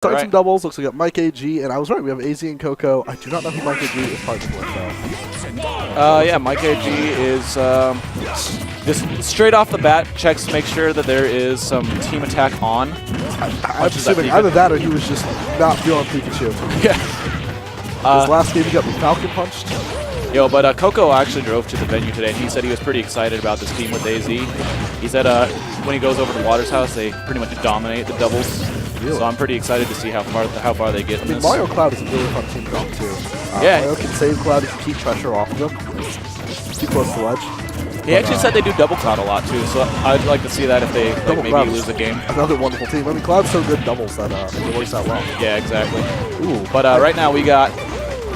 Starting some doubles, looks like we got MikeAG, and I was right, we have AZ and Coco. I do not know who MikeAG is partnered with, though. Yeah, MikeAG is just straight off the bat, checks to make sure that there is some team attack on. I'm assuming either that or he was just not feeling Pikachu. Yeah. His last game he got Falcon punched. Yo, but Coco actually drove to the venue today, and he said he was pretty excited about this team with AZ. He said when he goes over to Water's house, they pretty much dominate the doubles. Really? So I'm pretty excited to see how far they get in this. Mario Cloud is a really fun team to go too. Yeah. Mario can save Cloud, he can keep pressure off of him. It's too close to the ledge. He actually said they do double Cloud a lot too, so I'd like to see that if they like, maybe lose a game. Another wonderful team. I mean, Cloud's so good doubles that it works out well. Yeah, exactly. Ooh. But right now we got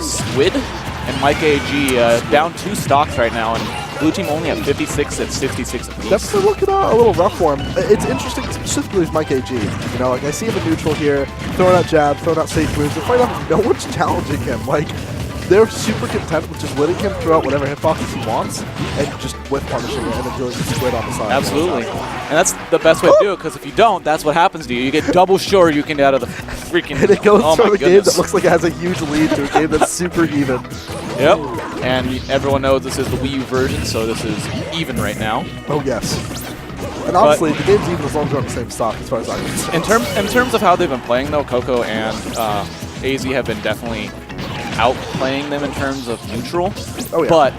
Squid and MikeAG down 2 stocks right now, and blue team only at 56 at 66 apiece. That's looking a little rough for him. It's interesting, specifically with MikeAG. You know, like I see him in neutral here, throwing out jab, throwing out safe moves. They're fighting off, no one's challenging him. Like, they're super content with just letting him throw out whatever hitboxes he wants and just whiff punishing it and then dealing with Squid on the side. Absolutely. And that's the best way to do it, because if you don't, that's what happens to you. You get double sure you can out of the freaking... And it goes from a game that looks like it has a huge lead to a game that's super even. Yep. And everyone knows this is the Wii U version, so this is even right now. Oh, yes. And honestly, the game's even as long as they're on the same stock, as far as I'm concerned. In terms of how they've been playing, though, Coco and AZ have been definitely outplaying them in terms of neutral. Oh, yeah. But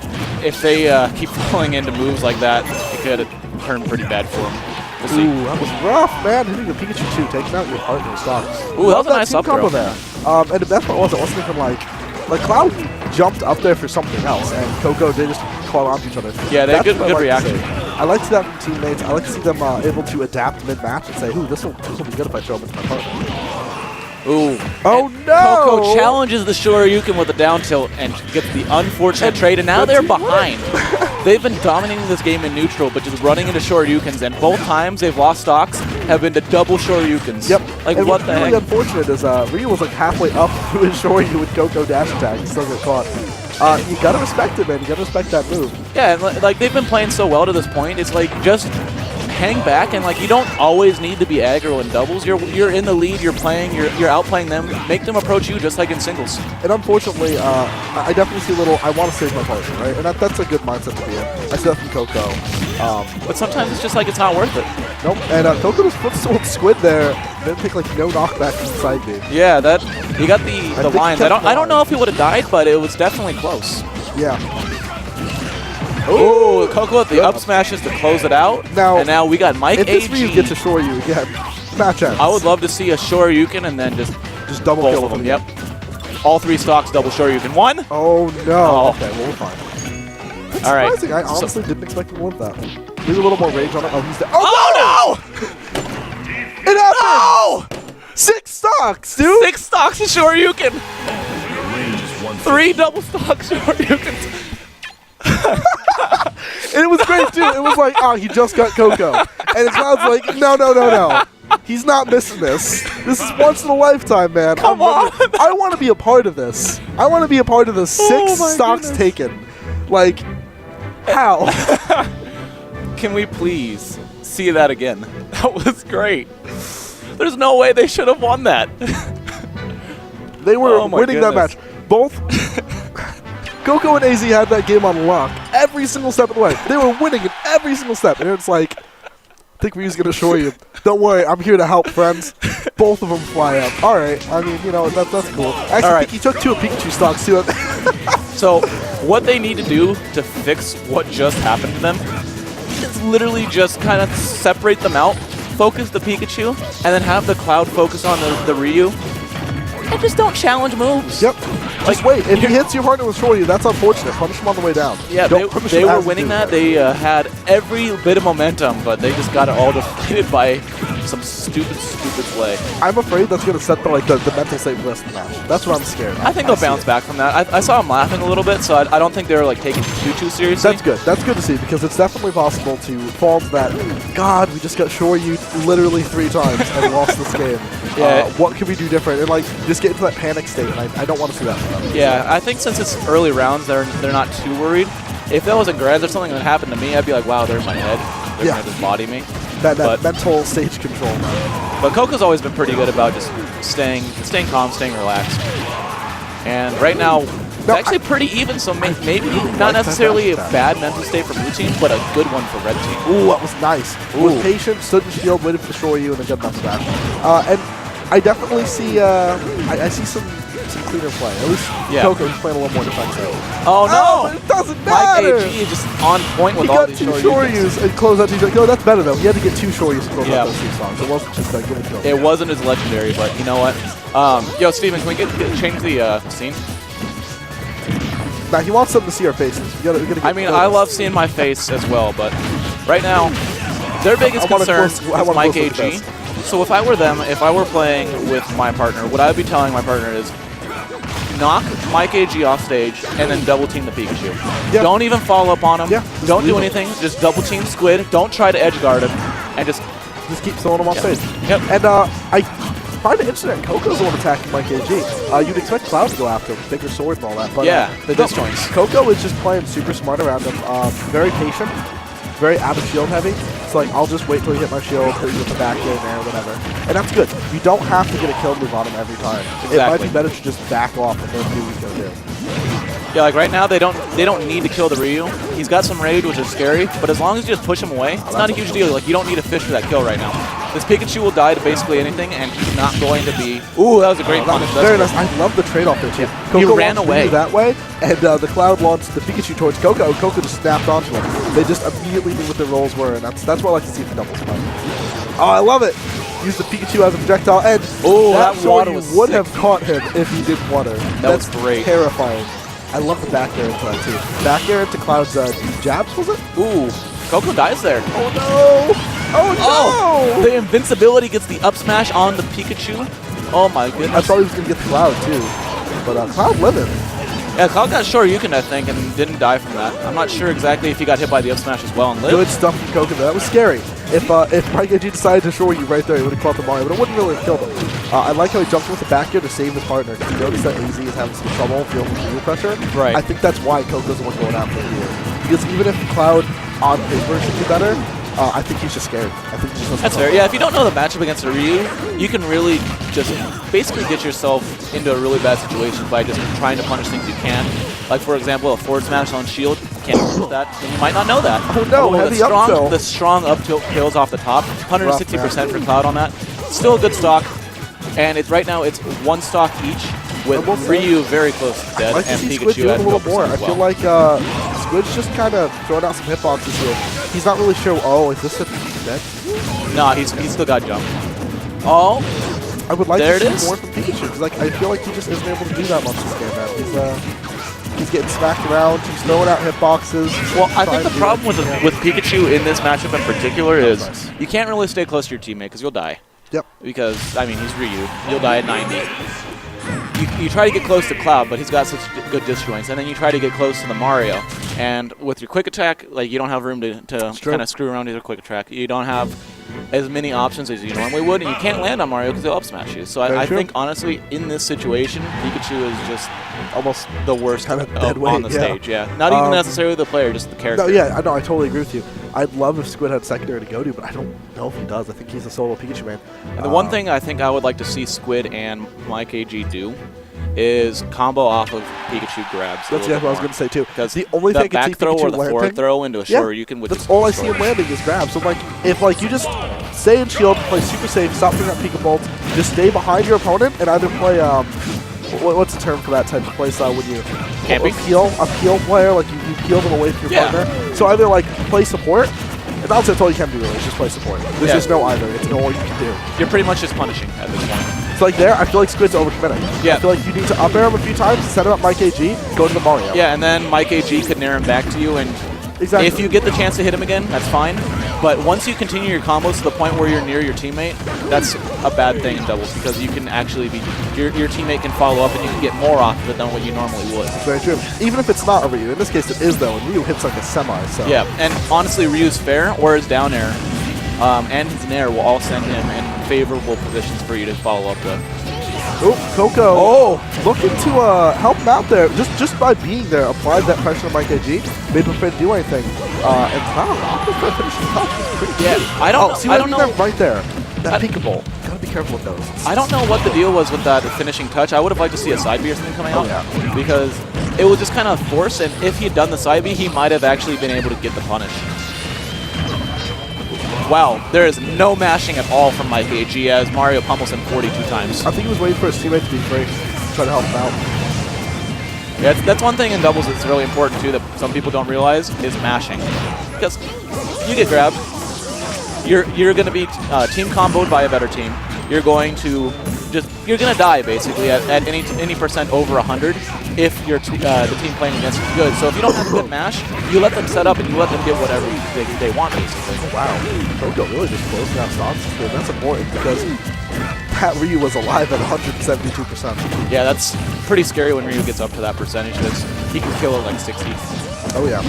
if they keep falling into moves like that, it could turn pretty bad for them. We'll see. Ooh, that was rough, man. Hitting the Pikachu too, taking out your partner's stocks. Ooh, that was a nice up throw there. And the best part was, it wasn't even like Cloud jumped up there for something else, and Coco, they just call onto each other. Yeah, they had good reaction. I like to see that from teammates. I like to see them able to adapt mid-match and say, ooh, this will be good if I throw him into my partner. Ooh. Oh, and no! Coco challenges the Shoryuken with a down tilt and gets the unfortunate trade, and now they're behind. They've been dominating this game in neutral, but just running into Shoryukens, and both times they've lost stocks have been to double Shoryukens. Yep. Like, and what the really heck? Unfortunate is Ryu was like halfway up to his Shoryu with Coco dash attack and still get caught. You gotta respect it, man. You gotta respect that move. Yeah, and like they've been playing so well to this point. It's like just hang back, and like you don't always need to be aggro in doubles. You're in the lead. You're playing. You're outplaying them. Make them approach you just like in singles. And unfortunately, I definitely see a little. I want to save my partner, right? And that's a good mindset to be in. I see that from Coco. But sometimes it's just like it's not worth it. Nope. And Coco just flips with Squid there. Didn't take like no knockback from the side B. Yeah, that he got the lines. I don't know if he would have died, but it was definitely close. Yeah. Oh, Coco with the up smashes to close it out. And now we got MikeAG. If this Ryu gets a Shoryu again, match ends. I would love to see a Shoryuken and then just double kill them. Yep. All 3 stocks double Shoryuken. 1. Oh no. Oh. Okay, well, we're fine. That's all right. Surprising. I honestly didn't expect him to win that. Maybe a little more rage on it. Oh, he's dead. Oh no! It happened! No! 6 stocks, dude! 6 stocks of Shoryuken! 3 double stocks Shoryukens. And it was great too. It was like, oh, he just got Coco. And it's like, no. He's not missing this. This is once in a lifetime, man. Come on! I want to be a part of this. I want to be a part of the 6 stocks taken. Like, how? Can we please see that again? That was great. There's no way they should have won that. They were winning that match. Both Coco and AZ had that game on lock every single step of the way. They were winning in every single step. And it's like, I think Ryu's going to show you. Don't worry, I'm here to help, friends. Both of them fly up. All right. I mean, you know, that's cool. Actually, I think he took 2 Pikachu stocks, too. So, what they need to do to fix what just happened to them is literally just kind of separate them out, focus the Pikachu, and then have the Cloud focus on the Ryu. And just don't challenge moves. Yep. Just wait. If he hits your partner with Shoryu, that's unfortunate. Punish him on the way down. Yeah, they were winning that. They had every bit of momentum, but they just got it all defeated by some stupid play. I'm afraid that's going to set the mental state for the rest of the match. That's what I'm scared of. I think they'll bounce back from that. I saw him laughing a little bit, so I don't think they were like taking it too seriously. That's good. That's good to see, because it's definitely possible to fall into that, God, we just got Shoryu literally 3 times and lost this game. Yeah. What can we do different? And like just get into that panic state, and I don't want to see that for them. Yeah, I think since it's early rounds, they're not too worried. If that was in Grands or something that happened to me, I'd be like, wow, there's my head. They're going to just body me. That mental stage control, man. But Coco's always been pretty good about just staying calm, staying relaxed. And right now, it's actually pretty even, so maybe not necessarily a bad mental state for blue team, but a good one for red team. Ooh, that was nice. Was patient, stood in shield, waited to destroy you, and a good enough smash. And I definitely see I see some cleaner play. At least Coco is playing a little more defensive. Oh no! It doesn't matter! MikeAG is just on point with all these He got 2 Shoryus and closed out. He's like, no, that's better though. He had to get 2 Shoryus to close out those 2 songs. It wasn't just give it to him. It wasn't as legendary, but you know what? Yo, Steven, can we change the scene? Nah, he wants them to see our faces. We gotta get I love seeing my face as well, but right now, their biggest concern is MikeAG. So if I were them, if I were playing with my partner, what I would be telling my partner is knock MikeAG off stage and then double team the Pikachu. Yep. Don't even follow up on him. Yeah, don't do anything. Just double team Squid. Don't try to edge guard him, and just keep throwing him off stage. Yep. And I find it interesting that Coco's the one attacking MikeAG. You'd expect Cloud to go after him, bigger sword and all that. But yeah, the disjoints. Coco is just playing super smart around him. Very patient, very out of shield heavy. It's like, I'll just wait till you hit my shield, hit you with the back in there, whatever. And that's good. You don't have to get a kill move on him every time. Exactly. It might be better to just back off and then do what he's going to do. Yeah, like right now, they don't need to kill the Ryu. He's got some rage, which is scary, but as long as you just push him away, it's not a huge deal. Like, you don't need to fish for that kill right now. This Pikachu will die to basically anything, and he's not going to be... Ooh, that was a great punish. Very nice. I love the trade-off there, too. Coco he ran away that way, and the Cloud launched the Pikachu towards Coco. Coco just snapped onto him. They just immediately knew what their roles were, and that's what I like to see for double spike. Oh, I love it. Use the Pikachu as a projectile, and that water would have caught him if he didn't water. That's great. Terrifying. I love the back air into that, too. Back air into Cloud's jabs, was it? Ooh, Coco dies there. Oh, no! Oh, no! The invincibility gets the up smash on the Pikachu. Oh, my goodness. I thought he was going to get the Cloud, too. But Cloud living. Yeah, Cloud got Shoryuken, I think, and didn't die from that. I'm not sure exactly if he got hit by the up smash as well and lived. Good stuff from Coco. That was scary. If MikeAG decided to Shoryu right there, he would have caught the Mario, but it wouldn't really have killed him. I like how he jumped with the back here to save his partner, because he noticed that AZ is having some trouble feeling the Ryu pressure. Right. I think that's why Coco's the one going after Ryu. Because even if Cloud on paper should be better, I think he's just scared. I think he just That's fair. Yeah, if you don't know the matchup against a Ryu, you can really just basically get yourself into a really bad situation by just trying to punish things you can. Like, for example, a forward smash on shield. Can't do that. And you might not know that. Oh no, heavy up tilt. The strong up tilt kills off the top. 160% for Cloud on that. Still a good stock. And right now it's 1 stock each, with Ryu very close to dead, and Pikachu at a little more. I feel like Squid's just kind of throwing out some hitboxes here. He's not really sure. Oh, is this a dead? No, he's still got jump. Oh, I would like to see more from Pikachu, because I feel like he just isn't able to do that much this game, man. He's getting smacked around. He's throwing out hitboxes. Well, I think the problem with Pikachu in this matchup in particular is you can't really stay close to your teammate because you'll die. Yep. Because, I mean, he's Ryu. You'll die at 90. You try to get close to Cloud, but he's got such good disjoints. And then you try to get close to the Mario. And with your quick attack, like, you don't have room to kind of screw around with your quick attack. You don't have as many options as you normally would, and you can't land on Mario because he'll up smash you. So I think, honestly, in this situation, Pikachu is just almost the worst kind of dead weight, on the stage. Yeah, not even necessarily the player, just the character. No, yeah, I know. I totally agree with you. I'd love if Squid had secondary to go to, but I don't know if he does. I think he's a solo Pikachu man. And the one thing I think I would like to see Squid and MikeAG do is combo off of Pikachu grabs. That's what I was going to say too. Because the only thing I can see throw Pikachu or the forward throw into a Shoryuken. That's all I see him landing is grabs. So if you just stay in shield, play super safe, stop throwing out Pika bolts, just stay behind your opponent and either play what's the term for that type of play style when you a peel player, like you peel them away from your partner. So either like play support. And that's all you can do really, is just play support. There's just no either. It's no all you can do. You're pretty much just punishing at this point. So like there, I feel like Squid's overcommitting. Yeah. I feel like you need to up air him a few times, set him up MikeAG, go to the Mario. Yeah, and then MikeAG could nair him back to you, and if you get the chance to hit him again, that's fine. But once you continue your combos to the point where you're near your teammate, that's a bad thing in doubles, because you can actually be your teammate can follow up and you can get more off of it than what you normally would. Very true. Even if it's not a Ryu. In this case it is though, and Ryu hits like a semi. So. Yeah, and honestly Ryu's fair or his down air and his nair will all send him in favorable positions for you to follow up with. Oh, Coco looking to help him out there. Just by being there, applied that pressure on MikeAG, made him afraid to do anything. And wow, the finishing touch is pretty good. I don't know. Right there. That peekable. Gotta be careful with those. I don't know what the deal was with that finishing touch. I would have liked to see a side B or something coming out. Yeah. Because it was just kind of forced, and if he had done the side B, he might have actually been able to get the punish. Wow, there is no mashing at all from MikeAG as Mario pummels him 42 times. I think he was waiting for his teammate to be free, try to help him out. Yeah, that's one thing in doubles that's really important too that some people don't realize is mashing. Because you get grabbed, you're going to be team comboed by a better team. You're going to die basically at any percent over 100 if the team playing against you is good. So if you don't have a good mash, you let them set up and you let them get whatever they want basically. Oh, wow, Coco really just closing out stocks. That's important because that Ryu was alive at 172%. Yeah, that's pretty scary when Ryu gets up to that percentage because he can kill at like 60. Oh yeah.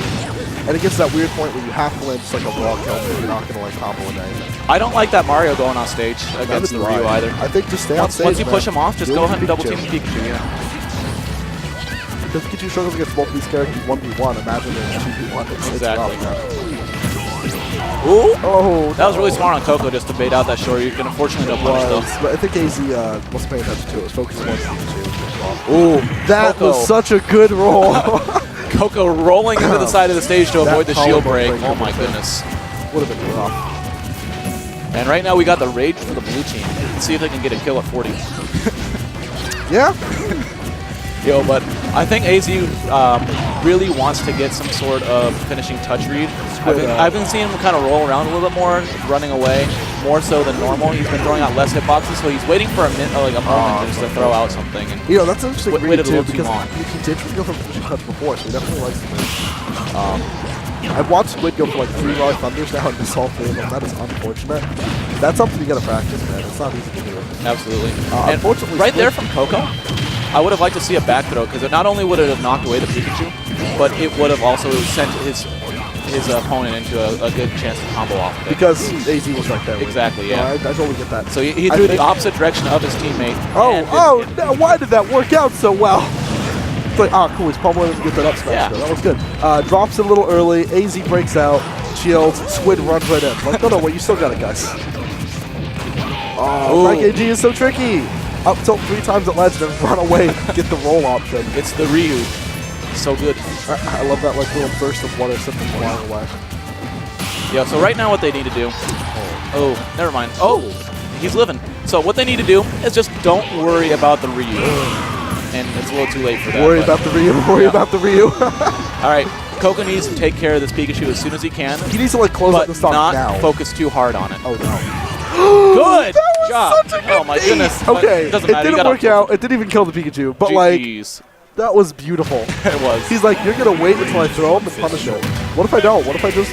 And it gets to that weird point where you have to land just like a raw kill if you're not going to like combo with anything. I don't like that Mario going on stage against the Ryu either. I think just stay on stage, once you push him off, just go ahead and double team Pikachu, yeah. Because Pikachu struggles against both these characters 1v1, imagine there's 2v1. Exactly. Ooh! Oh, that was really smart on Coco just to bait out that short. You can unfortunately no punish though. But I think AZ wasn't paying attention to it. It was focusing on Pikachu. Ooh, that Coco. was such a good roll. Coco rolling into the side of the stage to avoid the shield break. Oh my goodness. Would have been rough. And right now we got the rage for the blue team. Let's see if they can get a kill at 40. Yeah. Yo, but I think AZ really wants to get some sort of finishing touch read. I've been seeing him kind of roll around a little bit more, running away more so than normal. He's been throwing out less hitboxes, so he's waiting for a moment just to throw out something. And you know, that's an interesting read too, because he did go for finishing touch before, so he definitely likes to move. I've watched Squid go for like 3 raw thunders now and miss all 3 of them. That is unfortunate. That's something you gotta practice, man. It's not easy to do. Absolutely. Unfortunately, right there from Coco, I would have liked to see a back throw, because not only would it have knocked away the Pikachu, but it would have also sent his opponent into a good chance to combo off of it. Because AZ was right there. Exactly, yeah. I totally get that. So he threw the opposite direction of his teammate. Now why did that work out so well? It's like, cool, he's pummeling to get that up smash. Yeah. That was good. Drops it a little early. AZ breaks out. Shields. Squid runs right in. Like, no, wait, you still got it, guys. MikeAG is so tricky. Up tilt 3 times at ledge, then run away, get the roll option. It's the Ryu. So good. I love that like little burst of water simply flying away. Yeah, so right now what they need to do... Oh, never mind. Oh, he's living. So what they need to do is just don't worry about the Ryu. And it's a little too late for that. Worry about the Ryu. Worry about the Ryu. All right, Coco needs to take care of this Pikachu as soon as he can. He needs to like close up the stock now. Not focus too hard on it. Oh no. Good job. Such a good oh my goodness. Okay, it didn't work out. It didn't even kill the Pikachu. But like, that was beautiful. It was. He's like, you're gonna wait until I throw him and punish it. What if I don't? What if I just